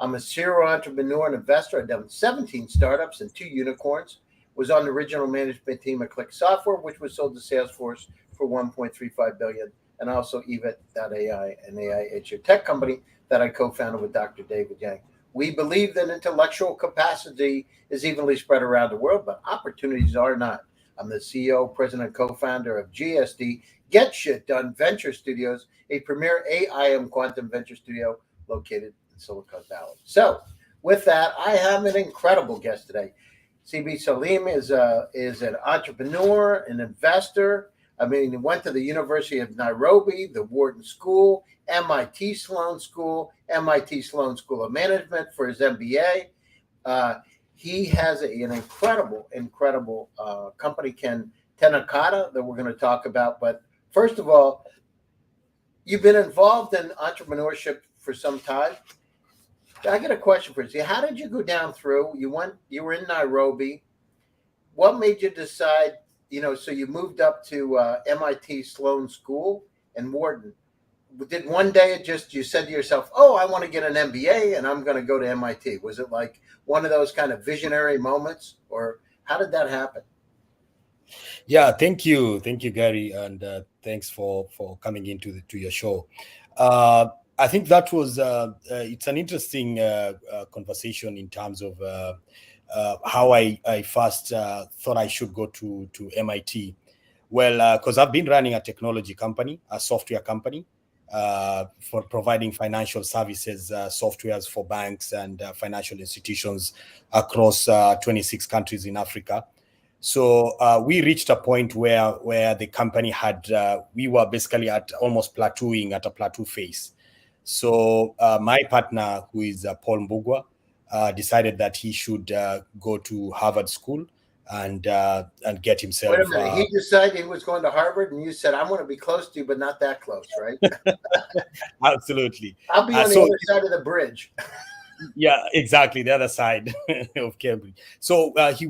I'm a serial entrepreneur and investor. I've done 17 startups and 2 unicorns. Was on the original management team at Click Software, which was sold to Salesforce for 1.35 billion, and also Event.ai, an AI HR tech company that I co-founded with Dr. David Yang. We believe that intellectual capacity is evenly spread around the world, but opportunities are not. I'm the CEO, president, and co-founder of GSD, Get Shit Done Venture Studios, a premier AI and quantum venture studio located in Silicon Valley. So, with that, I have an incredible guest today. CB Salim is an entrepreneur, an investor. I mean, he went to the University of Nairobi, the Wharton School, MIT Sloan School, MIT Sloan School of Management for his MBA. He has an incredible company, Tennocata, that we're going to talk about. But first of all, you've been involved in entrepreneurship for some time. I got a question for you. How did you go down through? You were in Nairobi. What made you decide? So you moved up to MIT Sloan School and Wharton. Did one day you said to yourself, "Oh, I want to get an MBA and I'm going to go to MIT"? Was it like one of those kind of visionary moments, or how did that happen? Yeah, thank you, Gary, and thanks for coming into to your show. I think that was it's an interesting conversation in terms of how I first thought I should go to MIT. Well, because I've been running a technology company, a software company, for providing financial services, softwares for banks and financial institutions across 26 countries in Africa. So we reached a point where the company we were basically at almost plateauing, at a plateau phase. So my partner, who is Paul Mbugwa, decided that he should go to Harvard School and get himself. Wait a minute. He decided he was going to Harvard, and you said, "I'm going to be close to you, but not that close," right? Absolutely. I'll be on the other side of the bridge. Yeah, exactly, the other side of Cambridge. So he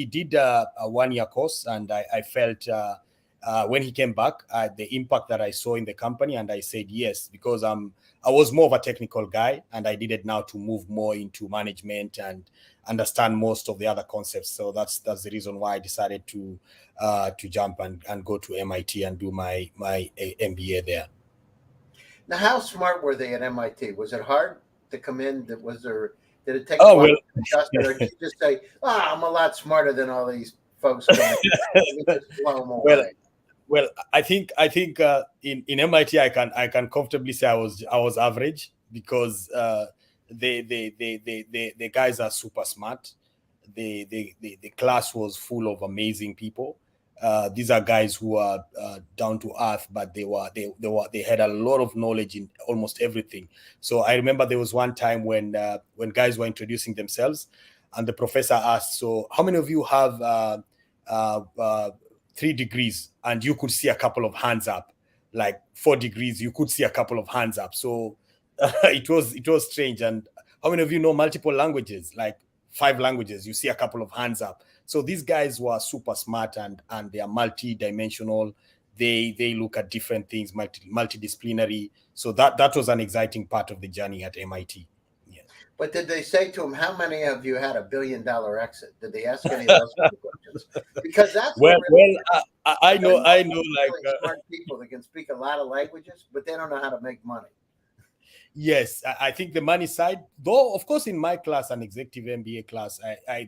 did a 1-year course, and I felt when he came back, the impact that I saw in the company, and I said yes, because I was more of a technical guy, and I needed now to move more into management and understand most of the other concepts. So that's the reason why I decided to jump and go to MIT and do my MBA there. Now, how smart were they at MIT? Was it hard to come in? Did it take a while to adjust, or did you just say, I'm a lot smarter than all these folks coming in? Just blow them away? Well, I think in MIT I can comfortably say I was average, because the guys are super smart. The class was full of amazing people. These are guys who are down to earth, but they had a lot of knowledge in almost everything. So I remember there was one time when guys were introducing themselves, and the professor asked, "So how many of you have 3 degrees?" And you could see a couple of hands up. Like 4 degrees, you could see a couple of hands up. So it was strange. And how many of you know multiple languages, like 5 languages? You see a couple of hands up. So these guys were super smart, and they are multi-dimensional. They look at different things, multidisciplinary. So that was an exciting part of the journey at MIT. Yeah. But did they say to him, "How many of you had $1 billion exit"? Did they ask any of those questions? Because that's I know like smart people that can speak a lot of languages, but they don't know how to make money. Yes, I think the money side, though, of course, in my class, an executive MBA class,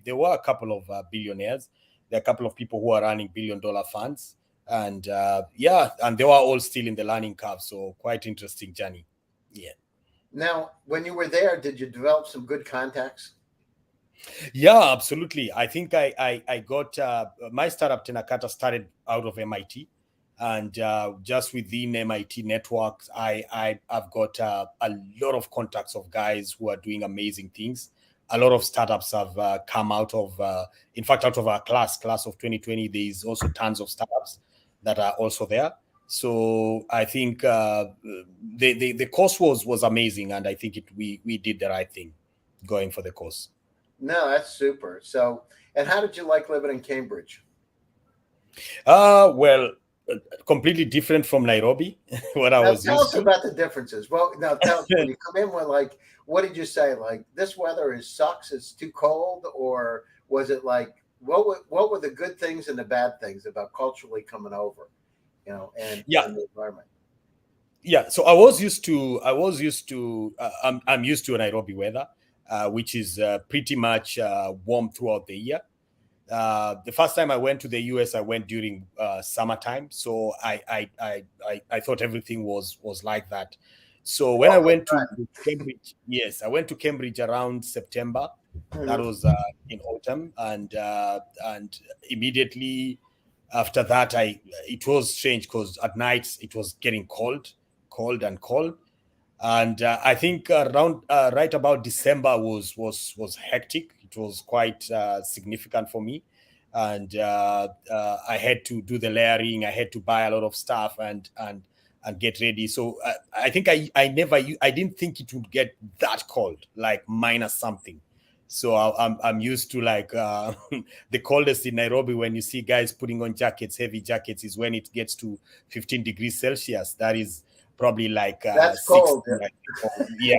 there were a couple of billionaires. There are a couple of people who are running billion-dollar funds. And and they were all still in the learning curve. So quite interesting journey. Yeah. Now, when you were there, did you develop some good contacts? Yeah, absolutely. I think I got my startup, Tennocata, started out of MIT. And just within MIT networks, I've got a lot of contacts of guys who are doing amazing things. A lot of startups have come out of, in fact, out of our class of 2020. There is also tons of startups that are also there. So I think the course was amazing, and I think we did the right thing going for the course. No, that's super. So, and how did you like living in Cambridge? Well, completely different from Nairobi. What I Now was tell used us to. about the differences. Well, now tell us when you come in with like, what did you say? Like this weather is sucks. It's too cold, or was it like what were the good things and the bad things about culturally coming over, Yeah, and the environment? yeah. So I'm used to Nairobi weather, which is pretty much warm throughout the year. The first time I went to the US, I went during summertime, so I thought everything was like that. So when I Oh, went to Cambridge, yes, I went to Cambridge around September. That mhm. was in autumn, and immediately after that, I it was strange because at nights it was getting cold, and I think around right about December was hectic. It was quite significant for me, and I had to do the layering. I had to buy a lot of stuff and get ready. So I think I didn't think it would get that cold, like minus something. So I'm used to like the coldest in Nairobi. When you see guys putting on jackets, heavy jackets, is when it gets to 15 degrees Celsius. That is probably like That's cold. 16, like, yeah,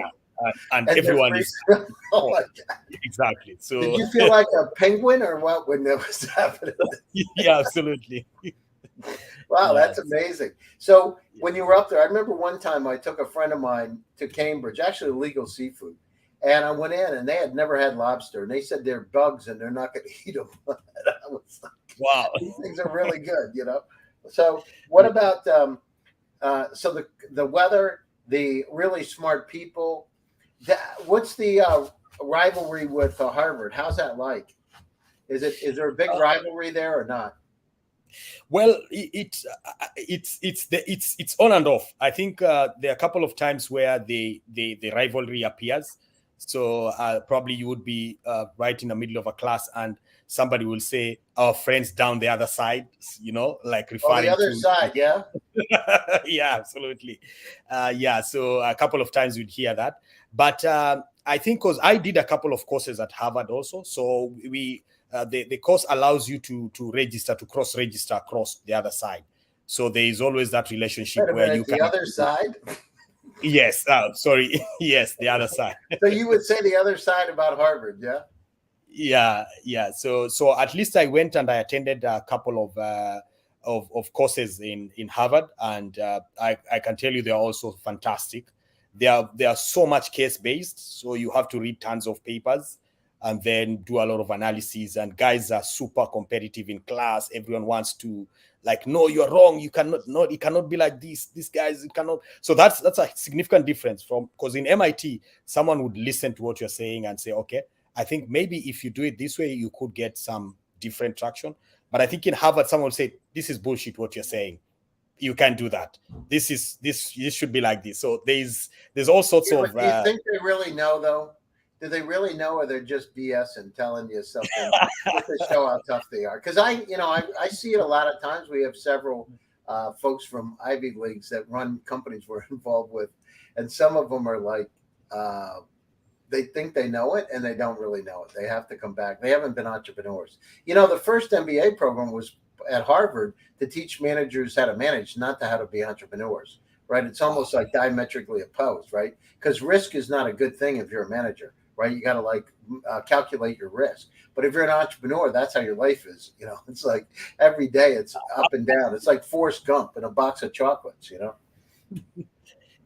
and And they're everyone is freezing. Oh cold. my God. Exactly. Did So you feel like a penguin or what when that was happening? yeah, absolutely. Wow, that's Yes. amazing. So Yeah. when you were up there, I remember one time I took a friend of mine to Cambridge, actually illegal seafood. And I went in and they had never had lobster. And they said they're bugs and they're not going to eat them. And I was like, Wow. these things are really good. So what about so the weather, the really smart people? What's the rivalry with Harvard? How's that like? Is there a big Uh, rivalry there or not? well, it's on and off. I think there are a couple of times where the rivalry appears. So probably you would be right in the middle of a class, and somebody will say, "Our friends down the other side," like Oh, the referring other to. side, yeah. Yeah, absolutely. Yeah, so a couple of times you'd hear that, but I think because I did a couple of courses at Harvard also, so the course allows you to register, to cross register across the other side. So there is always that relationship Wait a where minute, you the can. other side. Yes, sorry. Yes, the other side. So you would say the other side about Harvard, yeah? Yeah. So at least I went and I attended a couple of courses in Harvard, and I can tell you they are also fantastic. They are so much case based, so you have to read tons of papers and then do a lot of analysis. And guys are super competitive in class. Everyone wants to, like, no, you're wrong. You cannot, not it cannot be like this. These guys, it cannot. So that's a significant difference from, because in MIT, someone would listen to what you're saying and say, okay, I think maybe if you do it this way, you could get some different traction. But I think in Harvard, someone will say, this is bullshit what you're saying. You can't do that. This should be like this. So there's all sorts Yeah, of but do you think they really know though? Do they really know, or they're just BS and telling you something just to show how tough they are? Because I see it a lot of times. We have several folks from Ivy Leagues that run companies we're involved with, and some of them are like, uh, they think they know it and they don't really know it. They have to come back. They haven't been entrepreneurs. The first MBA program was at Harvard to teach managers how to manage, not to how to be entrepreneurs, right? It's wow. almost like diametrically opposed, right? Because risk is not a good thing if you're a manager, right? You got to like calculate your risk. But if you're an entrepreneur, that's how your life is. It's like every day it's up and down. It's like Forrest Gump and a box of chocolates.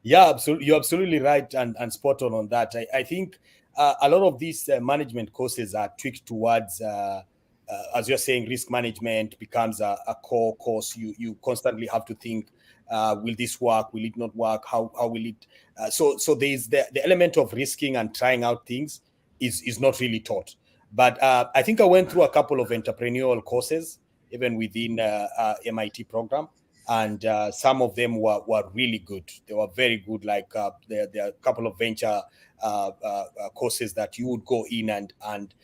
Yeah, absolutely. You're absolutely right and spot on that. I think a lot of these management courses are tweaked towards, as you're saying, risk management becomes a core course. You constantly have to think, will this work? Will it not work? How will it? So there's the element of risking and trying out things is not really taught. But I think I went through a couple of entrepreneurial courses, even within MIT program, and some of them were really good. They were very good. Like there are a couple of venture courses that you would go in and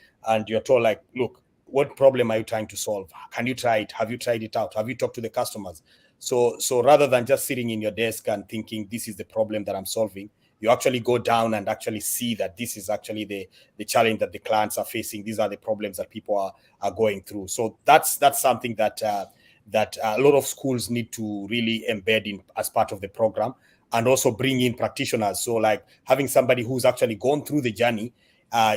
you're told, like, look, what problem are you trying to solve? Can you try it? Have you tried it out? Have you talked to the customers? So rather than just sitting in your desk and thinking this is the problem that I'm solving, you actually go down and actually see that this is actually the challenge that the clients are facing. These are the problems that people are going through. So that's something that that a lot of schools need to really embed in as part of the program, and also bring in practitioners. So like having somebody who's actually gone through the journey,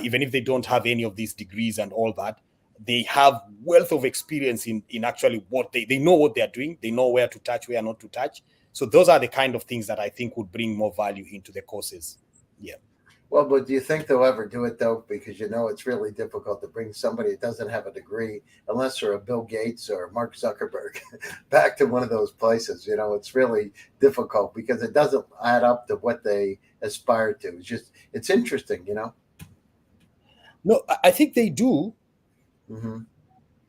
even if they don't have any of these degrees and all that, they have wealth of experience in actually what they know what they're doing. They know where to touch, where not to touch. So those are the kind of things that I think would bring more value into the courses. Yeah. Well, but do you think they'll ever do it though? Because it's really difficult to bring somebody that doesn't have a degree, unless they're a Bill Gates or Mark Zuckerberg, back to one of those places. It's really difficult because it doesn't add up to what they aspire to. It's interesting. No, I think they do. Mm-hmm.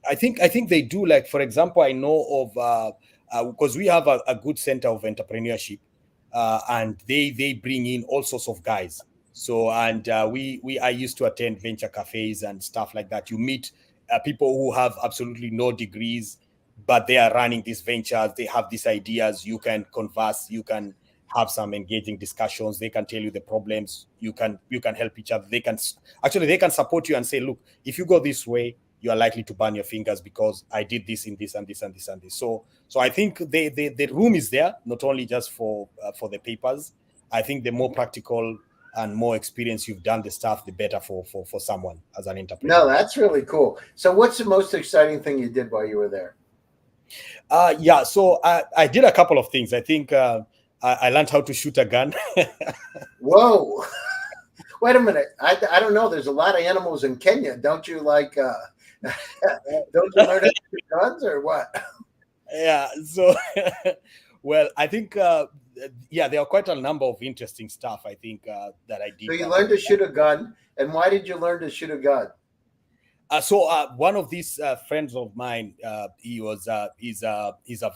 I think they do. Like, for example, I know of because we have a good center of entrepreneurship, and they bring in all sorts of guys. So and I used to attend venture cafes and stuff like that. You meet people who have absolutely no degrees, but they are running these ventures. They have these ideas. You can converse. You can have some engaging discussions. They can tell you the problems. You can help each other. They can support you and say, look, if you go this way, you are likely to burn your fingers because I did this in this and this and this and this. So I think the room is there, not only just for the papers. I think the more practical and more experience you've done the stuff, the better for someone as an entrepreneur. No, that's really cool. So what's the most exciting thing you did while you were there? Yeah, so I did a couple of things. I think I learned how to shoot a gun. Whoa. Wait a minute. I don't know. There's a lot of animals in Kenya. Don't you like don't you learn how to shoot guns or what? Yeah, so well, I think there are quite a number of interesting stuff I think that I did. So you learned to shoot a gun, and why did you learn to shoot a gun? So one of these friends of mine, he's a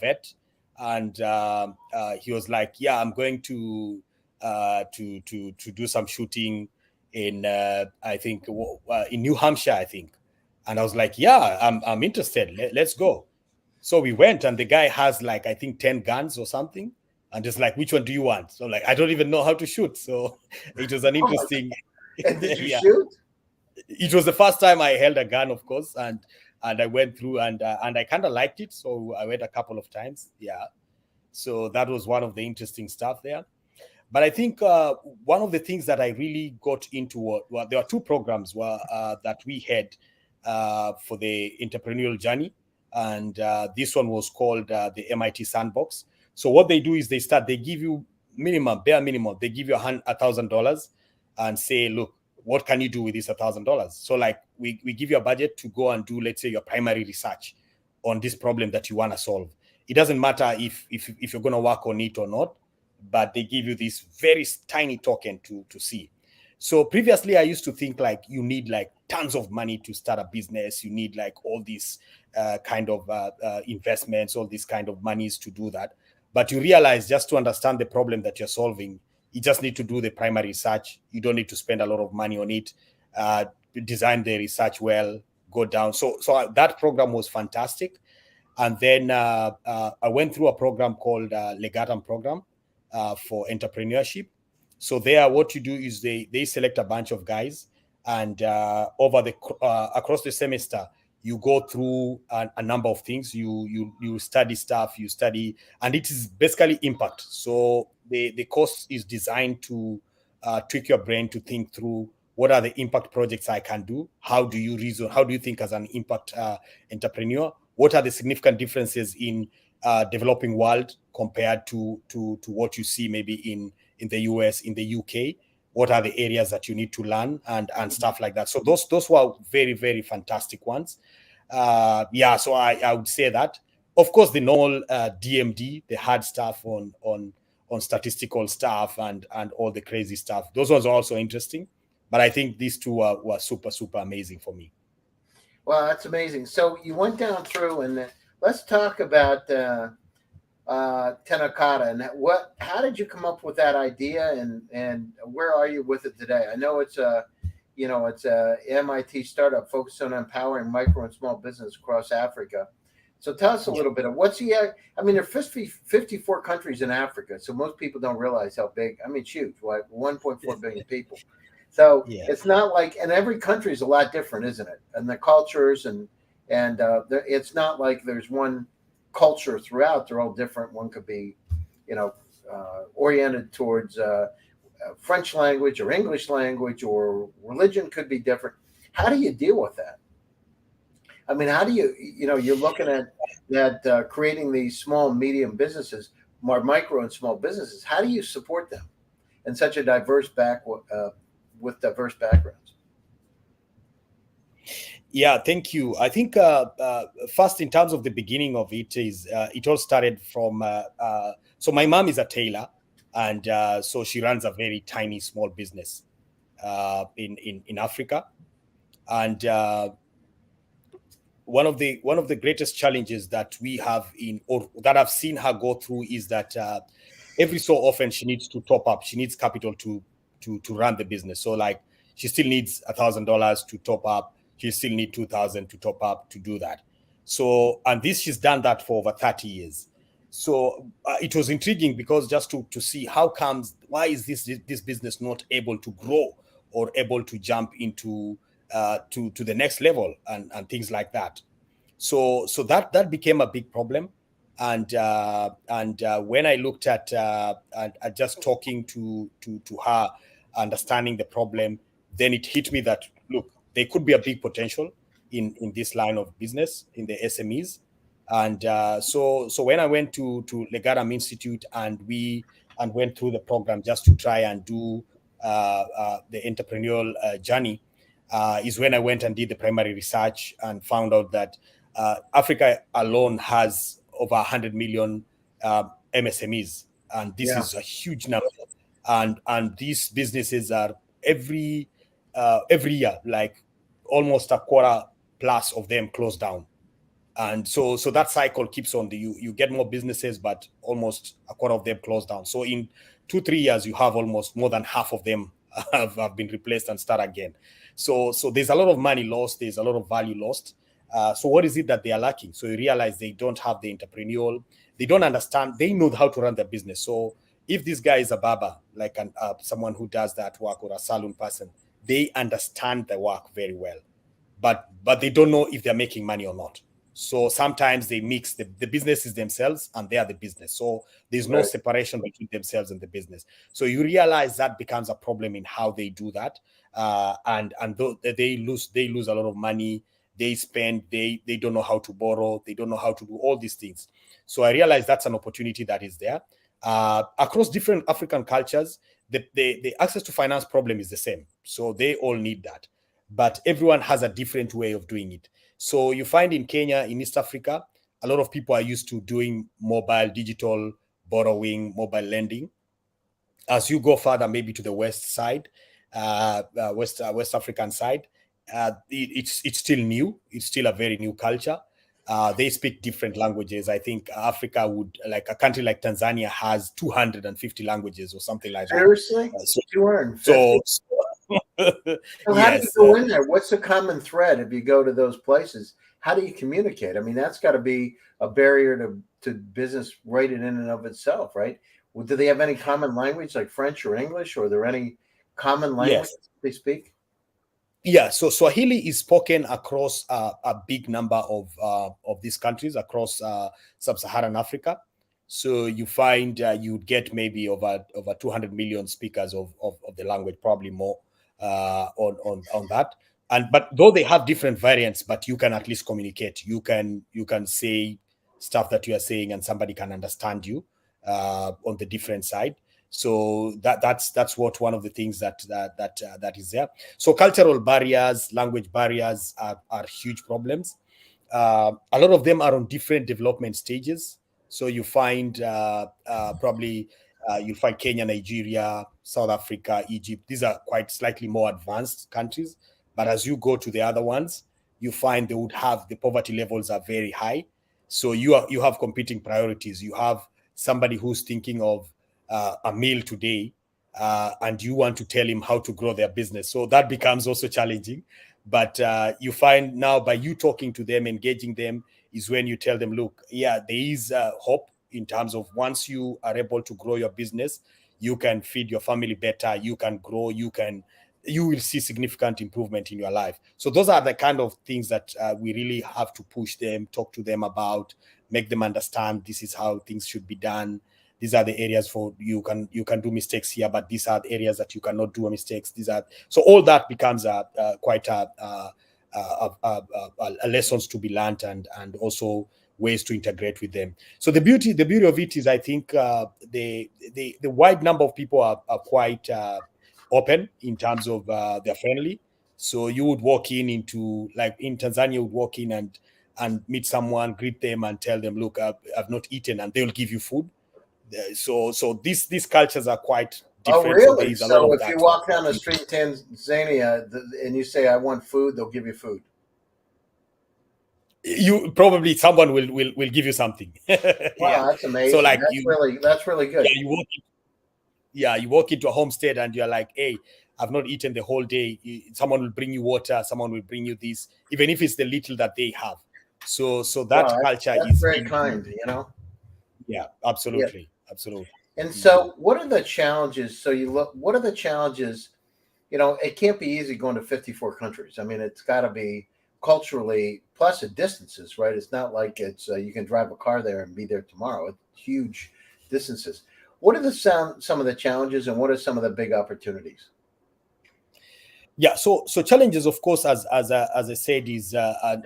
vet, and he was like, "Yeah, I'm going to do some shooting in I think in New Hampshire, I think." And I was like, "Yeah, I'm interested. Let's go." So we went, and the guy has like I think 10 guns or something, and just like, "Which one do you want?" So like, I don't even know how to shoot, so it was an interesting. And did you shoot? It was the first time I held a gun, of course, and I went through and I kind of liked it, so I went a couple of times. Yeah, so that was one of the interesting stuff there. But I think one of the things that I really got into there are two programs that we had for the entrepreneurial journey, and this one was called the MIT Sandbox. So what they do is they give you bare minimum, they give you $1,000 and say, look, what can you do with this $1,000? So like we give you a budget to go and do, let's say, your primary research on this problem that you want to solve. It doesn't matter if you're going to work on it or not, but they give you this very tiny token to see. So previously I used to think like you need like tons of money to start a business. You need like all these kind of investments, all these kind of monies to do that. But you realize just to understand the problem that you're solving, you just need to do the primary research. You don't need to spend a lot of money on it. Design the research well, go down. So that program was fantastic. And then I went through a program called Legatum program for entrepreneurship. So there, what you do is they select a bunch of guys, and over the across the semester, you go through a number of things. You study stuff, and it is basically impact. So the course is designed to trick your brain to think through what are the impact projects I can do. How do you reason? How do you think as an impact entrepreneur? What are the significant differences in developing world compared to what you see maybe in the US, in the UK? What are the areas that you need to learn and stuff like that? So those were very, very fantastic ones. So I would say that. Of course, the normal DMD, the hard stuff on statistical stuff and all the crazy stuff. Those ones are also interesting. But I think these two were super, super amazing for me. Well, that's amazing. So you went down through, and let's talk about Tennocata and how did you come up with that idea, and where are you with it today? I know it's a MIT startup focused on empowering micro and small business across Africa. So tell us a little bit of there are 54 countries in Africa, so most people don't realize how big. I mean, it's huge, like 1.4 billion people. So it's not like, and every country is a lot different, isn't it? And the cultures and it's not like there's one culture throughout. They're all different. One could be, oriented towards French language or English language, or religion could be different. How do you deal with that? I mean, how do you're looking at that, creating these small and medium businesses, more micro and small businesses. How do you support them in such a diverse with diverse backgrounds? Yeah, thank you. I think first, in terms of the beginning of it, is it all started from. So my mom is a tailor, and so she runs a very tiny, small business in Africa, and one of the greatest challenges that we have or that I've seen her go through is that every so often she needs to top up. She needs capital to run the business. So like she still needs $1,000 to top up. She still need 2,000 to top up to do that. So, and this, she's done that for over 30 years. So it was intriguing because just to see why is this business not able to grow or able to jump into to the next level and things like that. So that became a big problem. And when I looked at just talking to her, understanding the problem, then it hit me that look, there could be a big potential in this line of business in the SMEs. And so when I went to Legaram Institute and went through the program just to try and do the entrepreneurial journey, is when I went and did the primary research and found out that Africa alone has over 100 million MSMEs, and this is a huge number. And these businesses are every year, like almost a quarter plus of them close down. And so that cycle keeps on. You get more businesses, but almost a quarter of them close down. So in 2-3 years, you have almost more than half of them have been replaced and start again. So there's a lot of money lost. There's a lot of value lost. So what is it that they are lacking? So you realize they don't have the entrepreneurial. They don't understand. They know how to run their business. So if this guy is a barber, like someone who does that work, or a salon person, they understand the work very well, but they don't know if they're making money or not. So sometimes they mix the businesses themselves and they are the business. So there's no separation between themselves and the business. So you realize that becomes a problem in how they do that. And they lose a lot of money. They spend, they don't know how to borrow. They don't know how to do all these things. So I realized that's an opportunity that is there. Across different African cultures, the access to finance problem is the same. So they all need that. But everyone has a different way of doing it. So you find in Kenya, in East Africa, a lot of people are used to doing mobile, digital borrowing, mobile lending. As you go further, maybe to the west side, West African side, it's still new. It's still a very new culture. They speak different languages. I think Africa would, like a country like Tanzania, has 250 languages or something like that. Seriously? 250? So how do you go in there? What's the common thread if you go to those places? How do you communicate? I mean, that's got to be a barrier to business right in and of itself, right? Well, do they have any common language like French or English, or are there any common languages they speak? Yeah, so Swahili is spoken across a big number of these countries across sub-Saharan Africa. So you find you'd get maybe over 200 million speakers of the language, probably more on that. But though they have different variants, but you can at least communicate. You can say stuff that you are saying, and somebody can understand you on the different side. So that's what one of the things that is there. So cultural barriers, language barriers are huge problems. A lot of them are on different development stages. So you find probably you find Kenya, Nigeria, South Africa, Egypt. These are quite slightly more advanced countries. But as you go to the other ones, you find they would have the poverty levels are very high. So you have competing priorities. You have somebody who's thinking of a meal today, and you want to tell him how to grow their business. So that becomes also challenging. But you find now by you talking to them, engaging them, is when you tell them, look, yeah, there is hope in terms of once you are able to grow your business, you can feed your family better, you can grow, you can you will see significant improvement in your life. So those are the kind of things that we really have to push them, talk to them about, make them understand this is how things should be done. These are the areas for you can do mistakes here, but these are the areas that you cannot do mistakes. These are so all that becomes quite a lessons to be learned, and also ways to integrate with them. So the beauty of it is, I think the wide number of people are quite open in terms of they're friendly. So you would walk into, like in Tanzania, you would walk in and meet someone, greet them, and tell them, "Look, I've not eaten," and they'll give you food. So these cultures are quite Oh, different. So there really? is a lot So of if you that walk down the we street in Tanzania and you say, "I want food," they'll give you food. you probably someone will give you something. Yeah. Wow, that's So amazing. like That's really yeah, good. you walk into a homestead and you're like, hey, I've not eaten the whole day. Someone will bring you water, someone will bring you this, even if it's the little that they have. So that Wow, culture that's is very really, kind. You know. yeah, Yeah. absolutely. And Mhm. so, what are the challenges? So you look. What are the challenges? You know, it can't be easy going to 54 countries. I mean, it's got to be culturally, plus the distances, right? It's not like it's you can drive a car there and be there tomorrow. It's huge distances. What are some of the challenges, and what are some of the big opportunities? Yeah, so challenges, of course, as I said, is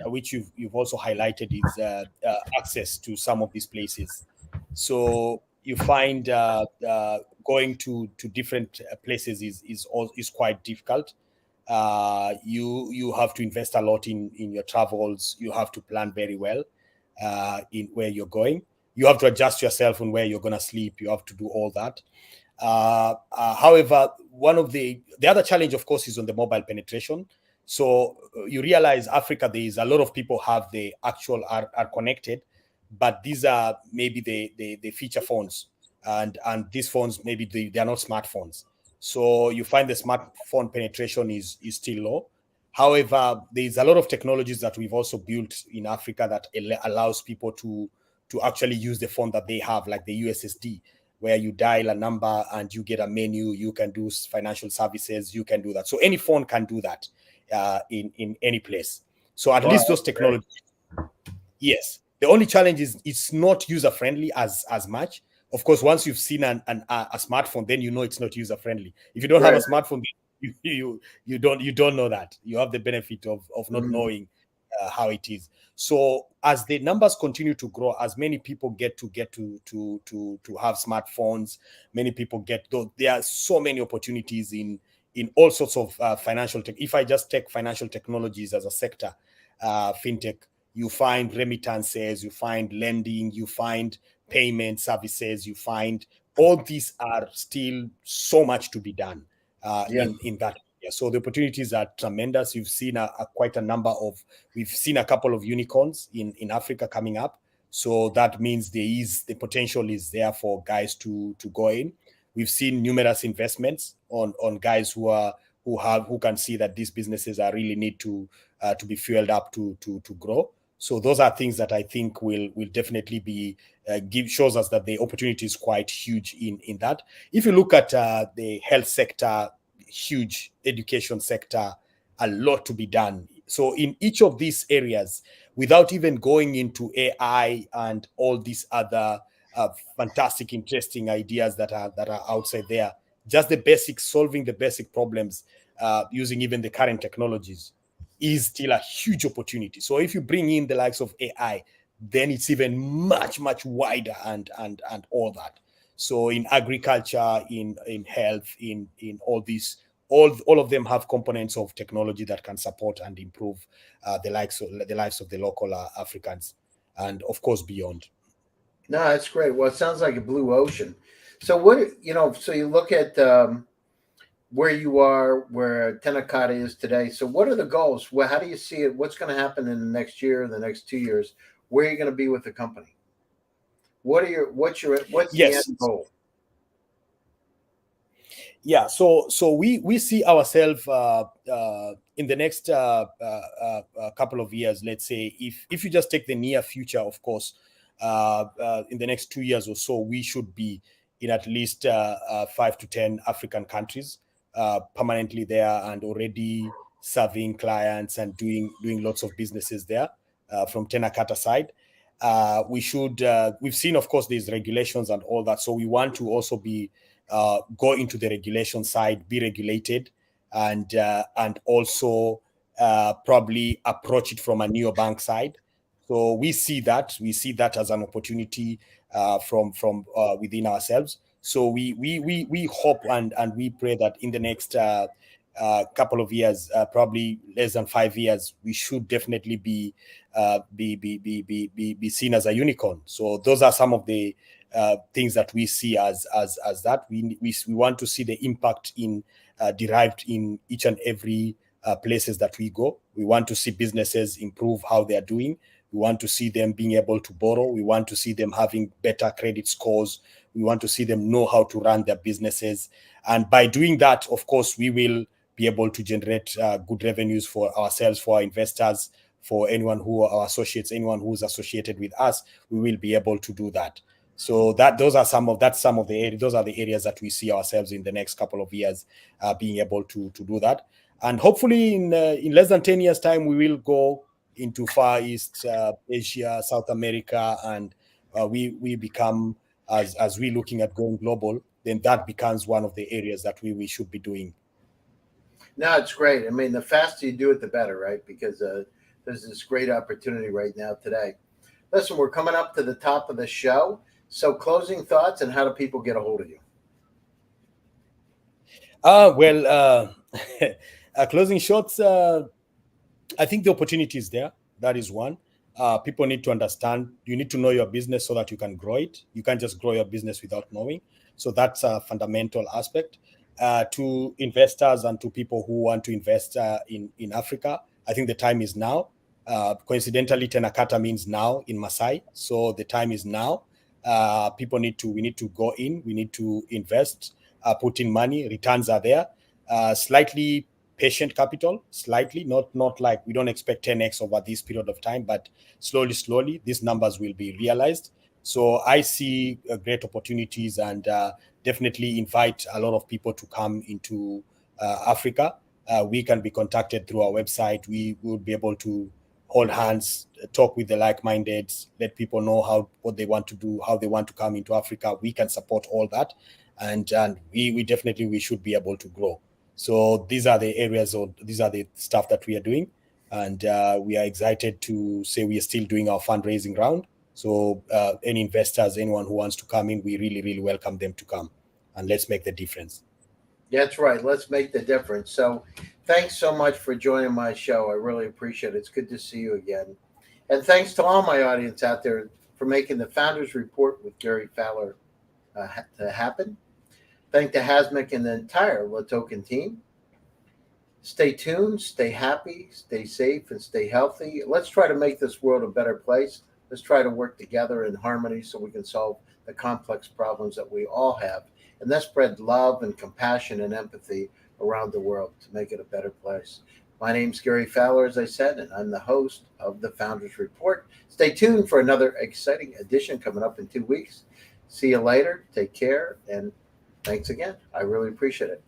which you've also highlighted, is access to some of these places. So you find going to different places is quite difficult. You have to invest a lot in your travels. You have to plan very well in where you're going. You have to adjust yourself on where you're going to sleep. You have to do all that. However, one of the other challenge, of course, is on the mobile penetration. So you realize Africa, there is a lot of people have the actual are connected, but these are maybe the feature phones, and these phones maybe they are not smartphones. So you find the smartphone penetration is still low. However, there is a lot of technologies that we've also built in Africa that allows people to actually use the phone that they have, like the USSD, where you dial a number and you get a menu. You can do financial services. You can do that. So any phone can do that in any place. So at Wow, least those that's great. technologies, yes. The only challenge is it's not user friendly as much. Of course, once you've seen a smartphone, then you know it's not user friendly. If you don't have a Right. smartphone, you don't know that. You have the benefit of not Mhm. knowing how it is. So as the numbers continue to grow, as many people get to have smartphones, many people get, though there are so many opportunities in all sorts of financial tech. If I just take financial technologies as a sector, fintech, you find remittances, you find lending, you find payment services, you find all these are still so much to be done Yeah. in that area. So the opportunities are tremendous. You've seen quite a number of, we've seen a couple of unicorns in Africa coming up. So that means the potential is there for guys to go in. We've seen numerous investments on guys who can see that these businesses are really need to be fueled up to grow. So those are things that I think will definitely be shows us that the opportunity is quite huge in that. If you look at the health sector, huge education sector, a lot to be done. So in each of these areas, without even going into AI and all these other fantastic, interesting ideas that are outside there, just the basic solving the basic problems using even the current technologies is still a huge opportunity. So if you bring in the likes of AI, then it's even much wider and all that. So in agriculture, in health, in all these, all of them have components of technology that can support and improve the lives of the local Africans, and of course beyond. No, that's great. Well, it sounds like a blue ocean. So so you look at where you are, where Tennocata is today. So what are the goals? Well, how do you see it? What's going to happen in the next year, the next 2 years? Where are you going to be with the company? What's the Yes. end goal? Yeah, so we see ourselves in the next couple of years. Let's say if you just take the near future, of course, in the next 2 years or so, we should be in at least 5 to 10 African countries. permanently there and already serving clients and doing lots of businesses there from Tennocata side. We've seen, of course, these regulations and all that. So we want to also be go into the regulation side, be regulated, and also probably approach it from a neobank side. So we see that as an opportunity from within ourselves. So we hope and we pray that in the next couple of years, probably less than 5 years, we should definitely be seen as a unicorn. So those are some of the things that we see as that we want to see the impact in derived in each and every places that we go. We want to see businesses improve how they are doing. We want to see them being able to borrow. We want to see them having better credit scores. We want to see them know how to run their businesses. And by doing that, of course, we will be able to generate good revenues for ourselves, for our investors, for anyone who are associates, anyone who's associated with us. We will be able to do that. So those are some of the areas that we see ourselves in the next couple of years being able to do that. And hopefully in less than 10 years time, we will go into Far East Asia, South America, and we become, as we looking at going global, then that becomes one of the areas that we should be doing. No, it's great. I mean, the faster you do it, the better, right? Because there's this great opportunity right now today. Listen, we're coming up to the top of the show. So closing thoughts and how do people get a hold of you? Closing shots, I think the opportunity is there. That is one. People need to understand, you need to know your business so that you can grow it. You can't just grow your business without knowing. So that's a fundamental aspect. To investors and to people who want to invest in Africa, I think the time is now. Coincidentally, Tennocata means now in Maasai. So the time is now. We need to go in, we need to invest, put in money, returns are there. Slightly patient capital, slightly, not like we don't expect 10x over this period of time, but slowly, these numbers will be realized. So I see great opportunities and definitely invite a lot of people to come into Africa. We can be contacted through our website. We will be able to hold hands, talk with the like-minded, let people know what they want to do, how they want to come into Africa. We can support all that, and we definitely should be able to grow. So these are the areas, or these are the stuff that we are doing, and we are excited to say we are still doing our fundraising round. So any investors, anyone who wants to come in, we really welcome them to come, and let's make the difference. That's right. Let's make the difference. So thanks so much for joining my show. I really appreciate it. It's good to see you again. And thanks to all my audience out there for making the Founders Report with Gary Fowler to happen. Thank to Hasmic and the entire LaToken team. Stay tuned, stay happy, stay safe, and stay healthy. Let's try to make this world a better place. Let's try to work together in harmony so we can solve the complex problems that we all have. And let's spread love and compassion and empathy around the world to make it a better place. My name's Gary Fowler, as I said, and I'm the host of the Founders Report. Stay tuned for another exciting edition coming up in 2 weeks. See you later. Take care. And thanks again. I really appreciate it.